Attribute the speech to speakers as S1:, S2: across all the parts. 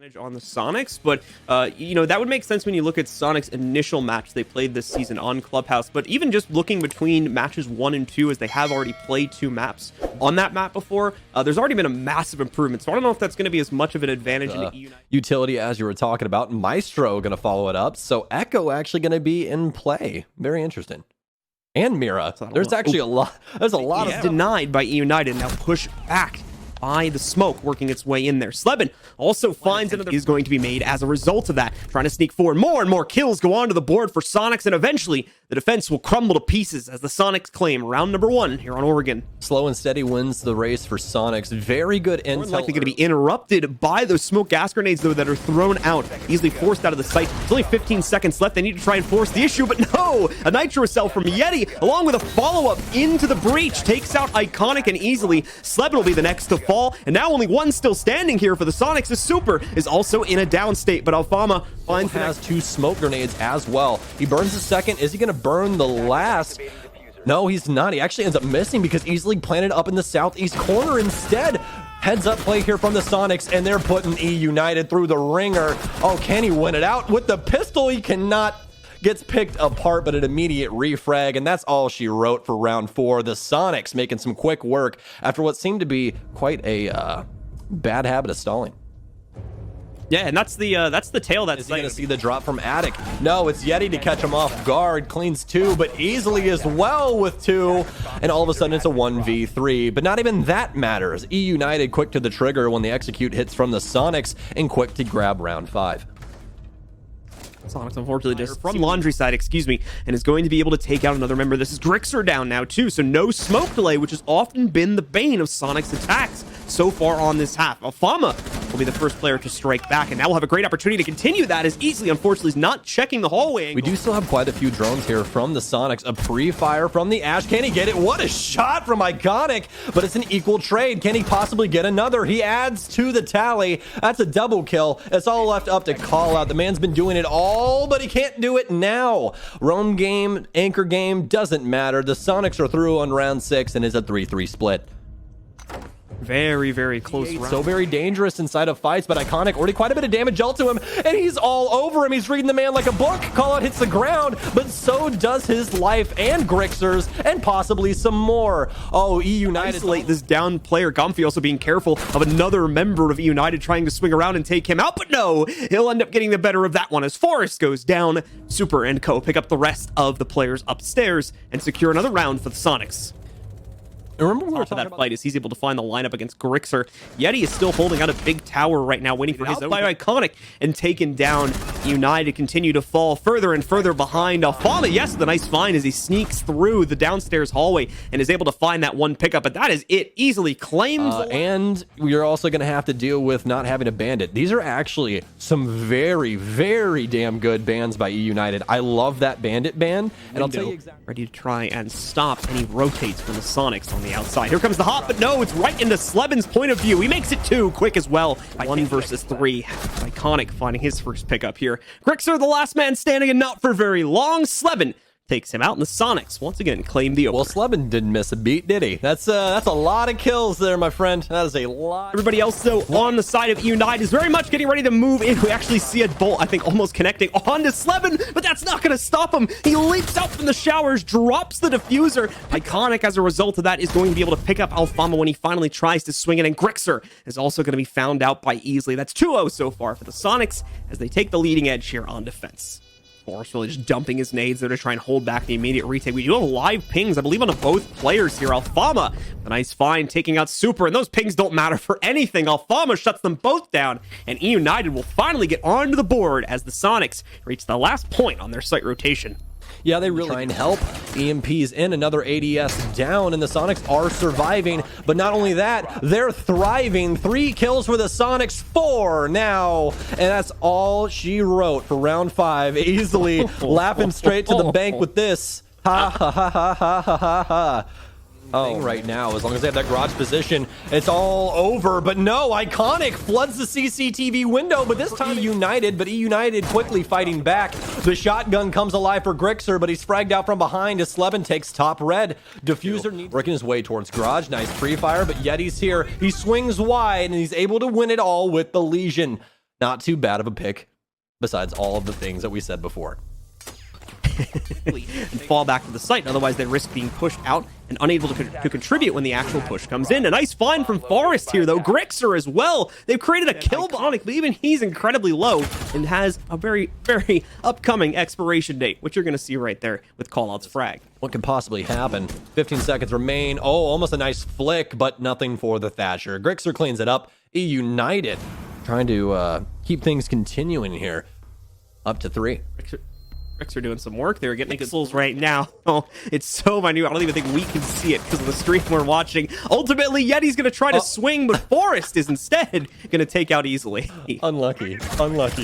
S1: advantage on the Soniqs, but you know, that would make sense when you look at Soniqs' initial match they played this season on Clubhouse. But even just looking between matches 1 and 2, as they have already played 2 maps on that map before, there's already been a massive improvement. So I don't know if that's going to be as much of an advantage in eUnited.
S2: Utility, as you were talking about, Maestro going to follow it up, so Echo actually going to be in play. Very interesting. And Mira, there's actually a lot. There's a lot of
S1: denied by eUnited, now push back by the smoke working its way in there. Sleben also finds another is going to be made as a result of that, trying to sneak forward. More and more kills go onto the board for Soniqs, and eventually the defense will crumble to pieces as the Soniqs claim round number 1 here on Oregon.
S2: Slow and steady wins the race for Soniqs. Very good intel.
S1: More likely going to be interrupted by those smoke gas grenades, though, that are thrown out, easily forced out of the site. There's only 15 seconds left. They need to try and force the issue, but no! A Nitro Cell from Yeti, along with a follow-up into the breach, takes out Iconic and easily. Sleben will be the next to fall, and now only one still standing here for the Soniqs. The Super is also in a down state, but Alfama finds
S2: has 2 smoke grenades as well. He burns the second. Is he going to burn the last? No, he's not. He actually ends up missing because easily planted up in the southeast corner instead. Heads up play here from the Soniqs, and they're putting eUnited through the ringer. Oh, can he win it out with the pistol? He cannot. Gets picked apart, but an immediate refrag, and that's all she wrote for round 4. The Soniqs making some quick work after what seemed to be quite a bad habit of stalling.
S1: Yeah, and that's the tail that's
S2: going to see the drop from Attic. No, it's Yeti to catch him off guard. Cleans 2, but easily as well with 2. And all of a sudden it's a 1v3. But not even that matters. eUnited quick to the trigger when the execute hits from the Soniqs, and quick to grab round 5.
S1: Soniqs unfortunately just from laundry side, excuse me, and is going to be able to take out another member. This is Grixer down now too, so no smoke delay, which has often been the bane of Soniqs attacks so far on this half. Alfama will be the first player to strike back, and now we'll have a great opportunity to continue that, as easily, unfortunately, is not checking the hallway angle.
S2: We do still have quite a few drones here from the Soniqs. A pre-fire from the Ash. Can he get it? What a shot from Iconic, but it's an equal trade. Can he possibly get another? He adds to the tally. That's a double kill. It's all left up to call out. The man's been doing it all, but he can't do it now. Roam game, anchor game, doesn't matter. The Soniqs are through on round 6 and is a 3-3 split.
S1: Very, very close round.
S2: So very dangerous inside of fights, but Iconic already quite a bit of damage dealt to him, and he's all over him. He's reading the man like a book. Call out hits the ground, but so does his life and Grixer's, and possibly some more. Oh, eUnited.
S1: Isolate this down player. Comfy also being careful of another member of eUnited trying to swing around and take him out, but no, he'll end up getting the better of that one as Forrest goes down. Super and Co pick up the rest of the players upstairs and secure another round for the Soniqs.
S2: Remember we were
S1: talking about that fight, is he's able to find the lineup against Grixer. Yeti is still holding out a big tower right now, waiting for his own by Iconic, and taken down. United continue to fall further and further behind. Alfama, yes, the nice find as he sneaks through the downstairs hallway and is able to find that one pickup, but that is it. Easily claims.
S2: And you're also going to have to deal with not having a bandit. These are actually some very, very damn good bans by eUnited. I love that bandit ban, and I'll tell you exactly.
S1: Ready to try and stop, and he rotates from the Soniqs on the outside. Here comes the hop, but no, it's right into Sleben's point of view. He makes it 2 quick as well. 1 versus 3. Iconic finding his first pickup here. Grixer, the last man standing, and not for very long. Sleben takes him out, and the Soniqs once again claim the opener.
S2: Well, Sleben didn't miss a beat, did he? That's a lot of kills there, my friend. That is a lot.
S1: Everybody else, though, on the side of eUnited is very much getting ready to move in. We actually see a bolt, I think, almost connecting onto Sleben, but that's not going to stop him. He leaps out from the showers, drops the diffuser. Iconic, as a result of that, is going to be able to pick up Alfama when he finally tries to swing it, and Grixer is also going to be found out by easily. That's 2-0 so far for the Soniqs as they take the leading edge here on defense. Forrest really just dumping his nades there to try and hold back the immediate retake. We do have live pings, I believe, on both players here. Alfama, a nice find, taking out Super, and those pings don't matter for anything. Alfama shuts them both down, and eUnited will finally get onto the board as the Soniqs reach the last point on their site rotation.
S2: Yeah, they really try and help. EMP's in, another ADS down, and the Soniqs are surviving. But not only that, they're thriving. 3 kills for the Soniqs, 4 now. And that's all she wrote for round 5. Easily laughing straight to the bank with this. Ha ha ha ha ha ha ha ha. Oh, right now, as long as they have that garage position, it's all over. But no, Iconic floods the CCTV window, but this time eUnited, but eUnited quickly fighting back. The shotgun comes alive for Grixer, but he's fragged out from behind as Sleben takes top red. Diffuser working his way towards garage. Nice free fire, but Yeti's here. He swings wide, and he's able to win it all with the Legion. Not too bad of a pick, besides all of the things that we said before.
S1: And fall back to the site. Otherwise, they risk being pushed out and unable to contribute when the actual push comes in. A nice find from Forest here, though. Grixer as well. They've created a kill Sonic, but even he's incredibly low and has a very, very upcoming expiration date, which you're going to see right there with Callout's frag.
S2: What could possibly happen? 15 seconds remain. Oh, almost a nice flick, but nothing for the Thatcher. Grixer cleans it up. eUnited trying to keep things continuing here. Up to 3.
S1: Are doing some work. They're getting pixels right now. Oh, it's so minute. I don't even think we can see it because of the stream we're watching. Ultimately, Yeti's going to try to swing, but Forest is instead going to take out easily.
S2: Unlucky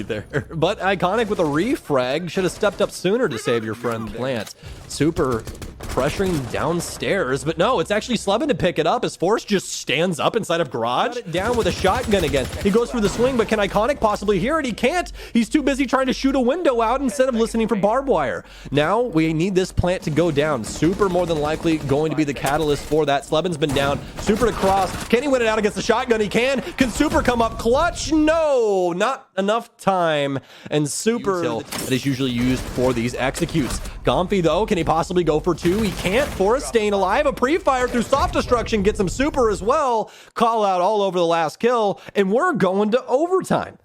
S2: there. But Iconic with a refrag should have stepped up sooner to save your friend Plant. Super pressuring downstairs, but no, it's actually Slevin to pick it up as Forest just stands up inside of Garage. Got it down with a shotgun again. He goes for the swing, but can Iconic possibly hear it? He can't. He's too busy trying to shoot a window out instead of listening for barbed wire. Now we need this plant to go down. Super more than likely going to be the catalyst for that. Slevin's been down. Super to cross. Can he win it out against the shotgun? He can. Can Super come up clutch? No, not enough time. And Super that is usually used for these executes. Gomfy though, can he possibly go for 2? He can't. Forest staying alive. A pre-fire through soft destruction gets him Super as well. Call out all over the last kill, and we're going to overtime.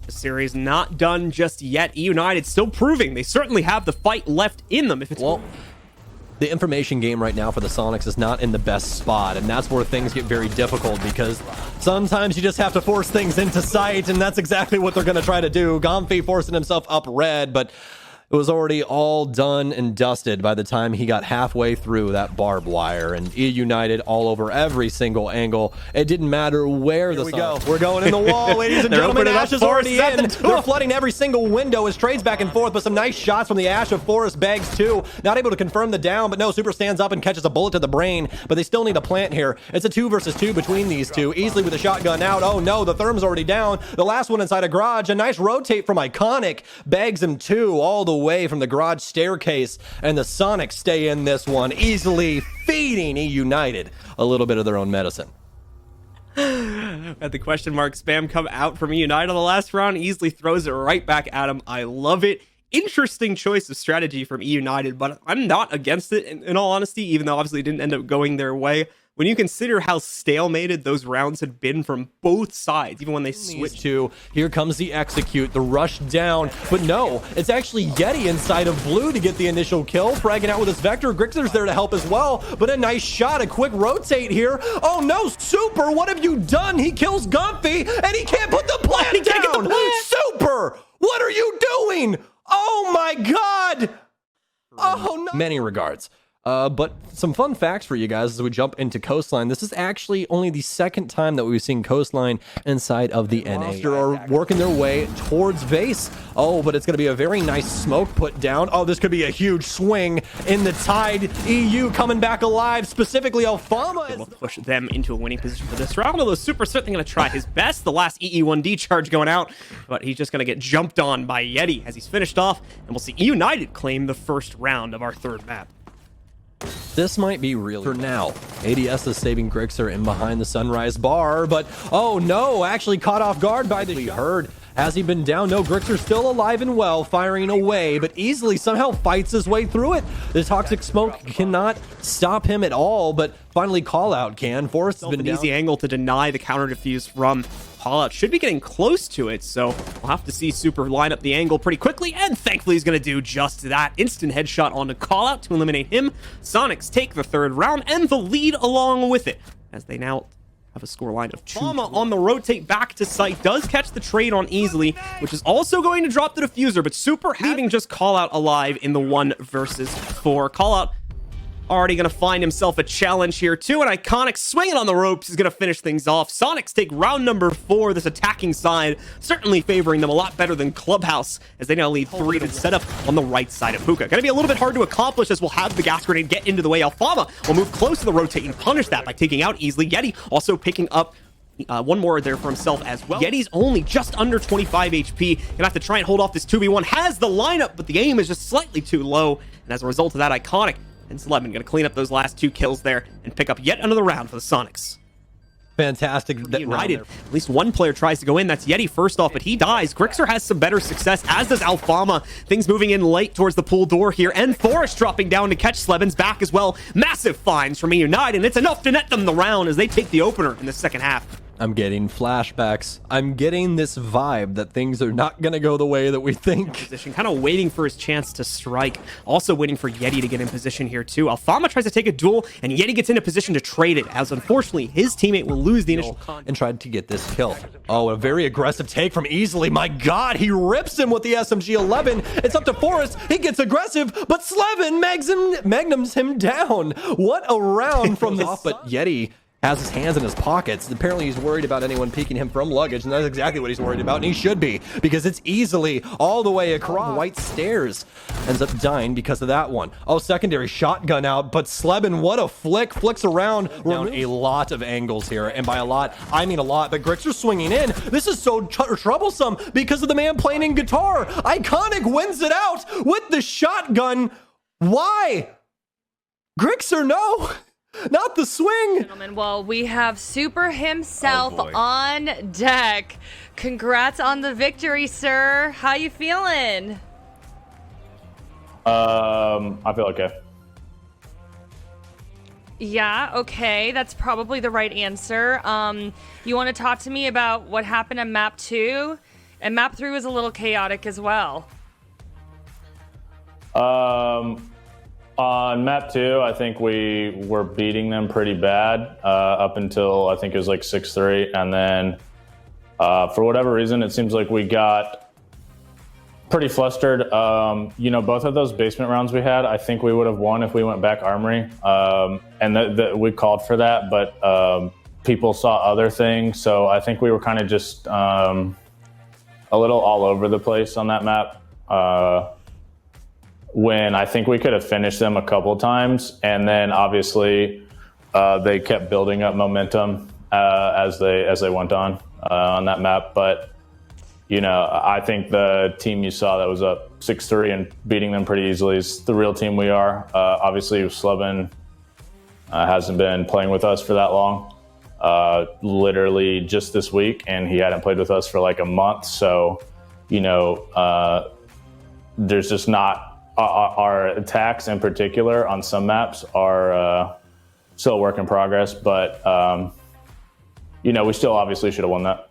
S1: The series not done just yet. eUnited still proving they certainly have the fight left in them. If it's
S2: the information game right now for the Sonics is not in the best spot, and that's where things get very difficult because sometimes you just have to force things into sight, and that's exactly what they're going to try to do. Gomfy forcing himself up red, but it was already all done and dusted by the time he got halfway through that barbed wire, and eUnited all over every single angle. It didn't matter where the Sonics. We're going in the wall, ladies and gentlemen. Ash is already in. They're flooding every single window as trades back and forth, but some nice shots from the Ash of Forest bags too. Not able to confirm the down, but no, Super stands up and catches a bullet to the brain, but they still need a plant here. It's a 2 versus 2 between these two, easily with a shotgun out. Oh no, the Therm's already down. The last one inside a Garage. A nice rotate from Iconic. Bags him 2 all the way from the Garage staircase, and the Sonics stay in this one, easily feeding eUnited a little bit of their own medicine.
S1: At the question mark spam come out from eUnited on the last round, easily throws it right back at him. I love it. Interesting choice of strategy from eUnited, but I'm not against it in all honesty, even though obviously it didn't end up going their way. When you consider how stalemated those rounds had been from both sides, even when they switched
S2: to, here comes the execute, the rush down, but no, it's actually Yeti inside of blue to get the initial kill, fragging out with his Vector. Grixer's there to help as well, but a nice shot, a quick rotate here. Oh no, Super, what have you done? He kills Gomfy, and he can't put the plant down! Super, what are you doing? Oh my God! Oh no. Many regards. But some fun facts for you guys as we jump into Coastline. This is actually only the second time that we've seen Coastline inside of the NA. Are working their way towards base. Oh, but it's going to be a very nice smoke put down. Oh, this could be a huge swing in the tide. EU coming back alive, specifically Alfama.
S1: Will push them into a winning position for this round, although Super's certainly going to try his best. The last EE1D charge going out, but he's just going to get jumped on by Yeti as he's finished off, and we'll see eUnited claim the first round of our third map.
S2: This might be real for now. ADS is saving Grixer in behind the Sunrise bar, but oh no, actually caught off guard by the we heard. Has he been down? No, Grixer's still alive and well, firing away, but easily somehow fights his way through it. The toxic smoke cannot stop him at all, but finally Callout can. Forrest has been
S1: an easy angle to deny the counter defuse from Callout. Should be getting close to it, so we'll have to see Super line up the angle pretty quickly, and thankfully he's going to do just that. Instant headshot onto Callout to eliminate him. Sonics take the third round and the lead along with it, as they now have a scoreline of 2. On the rotate back to site, does catch the trade on easily, which is also going to drop the diffuser, but Super leaving just Callout alive in the 1 versus 4. Callout already going to find himself a challenge here too, and Iconic swinging on the ropes is going to finish things off. Sonics take round number 4, this attacking side certainly favoring them a lot better than Clubhouse, as they now lead 3 to set up on the right side of Hookah. Going to be a little bit hard to accomplish, as we'll have the gas grenade get into the way. Alfama will move close to the rotate and punish that by taking out easily. Yeti also picking up one more there for himself as well. Yeti's only just under 25 HP. Gonna have to try and hold off this 2v1. Has the lineup, but the aim is just slightly too low, and as a result of that, Iconic and Slevin going to clean up those last 2 kills there and pick up yet another round for the Sonics.
S2: Fantastic.
S1: United. At least one player tries to go in. That's Yeti first off, but he dies. Grixer has some better success, as does Alfama. Things moving in late towards the pool door here, and Forrest dropping down to catch Slevin's back as well. Massive finds from eUnited, and it's enough to net them the round as they take the opener in the second half.
S2: I'm getting flashbacks. I'm getting this vibe that things are not going to go the way that we think.
S1: Position, kind of waiting for his chance to strike. Also waiting for Yeti to get in position here too. Alfama tries to take a duel, and Yeti gets into position to trade it, as unfortunately his teammate will lose the initial contact.
S2: And tried to get this kill. Oh, a very aggressive take from Easily. My God, he rips him with the SMG-11. It's up to Forrest. He gets aggressive, but Slevin magnums him down. What a round from this. But Yeti has his hands in his pockets. Apparently he's worried about anyone peeking him from luggage, and that's exactly what he's worried about, and he should be, because it's Easily all the way across. White Stairs ends up dying because of that one. Oh, secondary shotgun out, but Slevin, what a flick, flicks around. Down a lot of angles here, and by a lot, I mean a lot, but Grixer's swinging in. This is so troublesome because of the man playing in guitar. Iconic wins it out with the shotgun. Why? Grixer, no. Not the swing.
S3: Gentlemen, well, we have Super himself on deck. Congrats on the victory, sir. How you feeling?
S4: I feel okay.
S3: Yeah, okay. That's probably the right answer. You want to talk to me about what happened on map 2? And map 3 was a little chaotic as well.
S4: On map 2, I think we were beating them pretty bad up until I think it was like 6-3. And then for whatever reason, it seems like we got pretty flustered. You know, both of those basement rounds we had, I think we would have won if we went back armory. And we called for that, but people saw other things. So I think we were kind of just a little all over the place on that map. When I think we could have finished them a couple times, and then obviously they kept building up momentum as they went on that map. But you know, I think the team you saw that was up 6-3 and beating them pretty easily is the real team we are. Obviously, Slevin hasn't been playing with us for that long, literally just this week, and he hadn't played with us for like a month. So, you know, there's just not. Our attacks in particular on some maps are still a work in progress, but you know, we still obviously should have won that.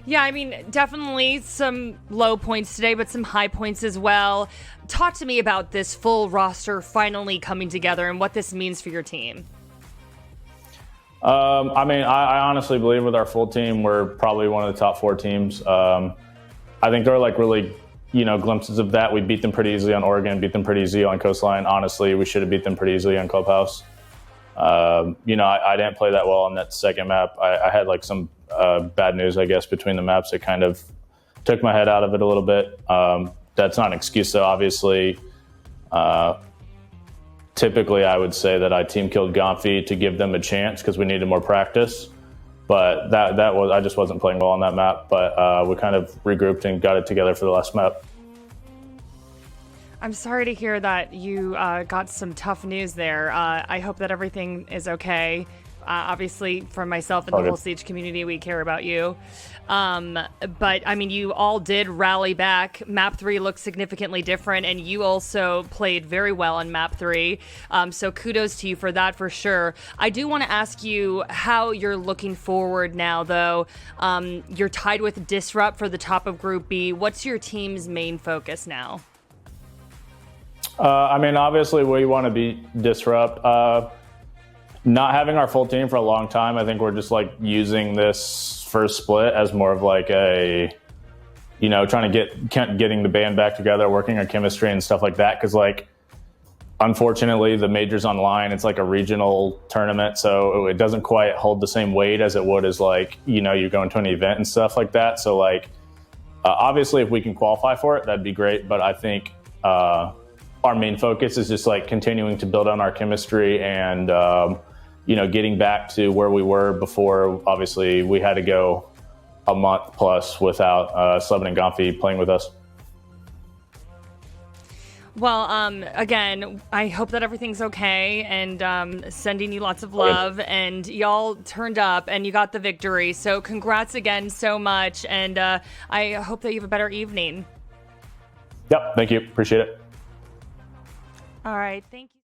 S3: Yeah, I mean, definitely some low points today, but some high points as well. Talk to me about this full roster finally coming together and what this means for your team.
S4: I mean, I honestly believe with our full team, we're probably one of the top 4 teams. I think there are like really, you know, glimpses of that. We beat them pretty easily on Oregon, beat them pretty easily on Coastline. Honestly, we should have beat them pretty easily on Clubhouse. You know, I didn't play that well on that second map. I had like some bad news, I guess, between the maps. It kind of took my head out of it a little bit. That's not an excuse, though. Obviously, typically I would say that I team killed Gonfi to give them a chance because we needed more practice. But that was, I just wasn't playing well on that map. But we kind of regrouped and got it together for the last map.
S3: I'm sorry to hear that you got some tough news there. I hope that everything is okay. Obviously, for myself and the whole Siege community, we care about you. But, I mean, you all did rally back. Map 3 looks significantly different, and you also played very well on Map 3. So kudos to you for that, for sure. I do want to ask you how you're looking forward now, though. You're tied with Disrupt for the top of Group B. What's your team's main focus now?
S4: I mean, obviously, we want to beat Disrupt. Not having our full team for a long time, I think we're just like using this first split as more of like a, you know, trying to getting the band back together, working on chemistry and stuff like that. Because like, unfortunately, the majors online, it's like a regional tournament, so it doesn't quite hold the same weight as it would as like, you know, you go into an event and stuff like that. So like, obviously, if we can qualify for it, that'd be great. But I think our main focus is just like continuing to build on our chemistry and you know, getting back to where we were before. Obviously, we had to go a month plus without Slevin and Gonfi playing with us.
S3: Well, again, I hope that everything's okay, and sending you lots of love. And y'all turned up, and you got the victory. So congrats again so much, and I hope that you have a better evening.
S4: Yep, thank you. Appreciate it.
S3: All right, thank you.